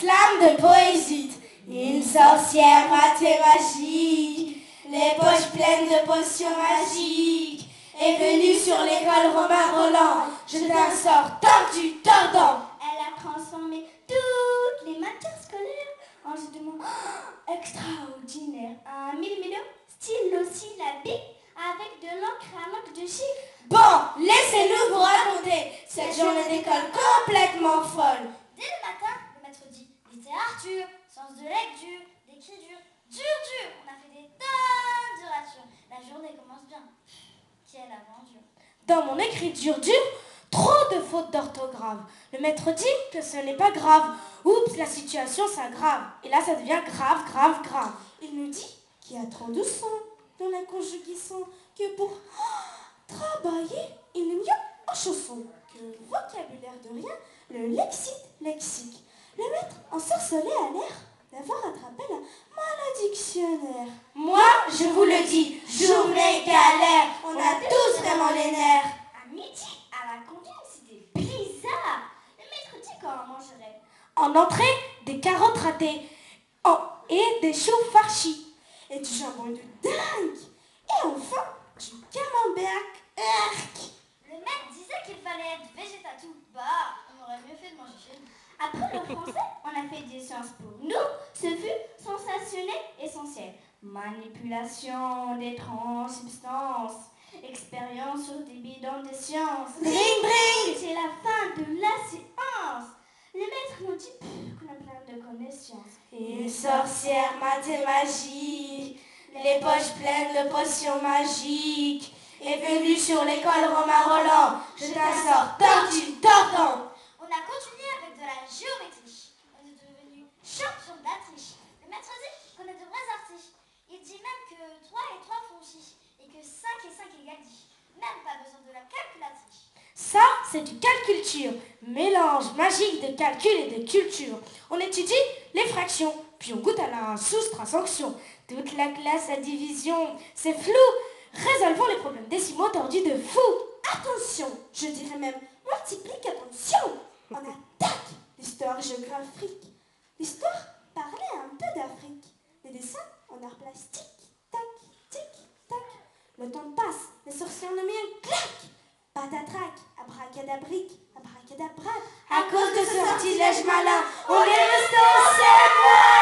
Slam de poésie. Une sorcière mathématique, les poches pleines de potions magiques, est venue sur l'école Romain Roland. Je d'un sort tordu, tordant. Elle a transformé toutes les matières scolaires en jeux de mots extraordinaires. Un mille-milleux, stylosyllabique, avec de l'encre à manque de chiffres. Bon, laissez-nous vous raconter cette journée d'école complètement folle. Dès le matin, le maître dit littérature, sens de lecture, d'écriture, dur. On a fait des tonnes de ratures. La journée commence bien. Quelle aventure. Dans mon écriture dure, trop de fautes d'orthographe. Le maître dit que ce n'est pas grave. Oups, la situation s'aggrave. Et là, ça devient grave. Il nous dit qu'il y a trop de sons dans la conjugaison, que pour travailler, il est mieux en chanson. Que le vocabulaire de rien, le lexique. Le maître ensorcelé a l'air d'avoir attrapé la malédictionnaire. Moi, je vous le dis, journée galère, on a tous vraiment les nerfs. À midi, à la cantine, c'était bizarre. Le maître dit qu'on en mangerait. En entrée, des carottes ratées et des choux farcis. Et du jambon de dingue. Et enfin, du camembert. Le maître disait qu'il fallait être végétatout. Bah, on aurait mieux fait de manger chez nous. Après le français, on a fait des sciences pour nous. Ce fut sensationnel, essentiel. Manipulation d'étranges substances. Expérience sur des bidons de sciences. Bring. C'est la fin de la séance. Le maître nous dit qu'on a plein de connaissances. Une sorcière mathématique, les poches pleines de potions magiques, est venue sur l'école Romain Roland. Je d'un sort tordu, tordant. On a continué avec de la géométrie. On est devenu champion de la triche. Le maître dit qu'on est de vrais artistes. Il dit même que 3 et 3 font 6 et que 5 et 5 égale 10. Même pas besoin de la calculatrice. Ça, c'est du calculture, mélange magique de calcul et de culture. On étudie les fractions, puis on goûte à la soustraction. Toute la classe à division, c'est flou. Résolvons les problèmes décimaux tordus de fou. Attention, je dirais même multiplication. On attaque l'histoire géographique. L'histoire parlait un peu d'Afrique. Les dessins en art plastique, tac, tic, tac. Le temps passe, les sorciers en ont mis un clac. Patatrac, abracadabrique, abracadabrade. À cause de ce sortilège malin, on est resté au cerveau.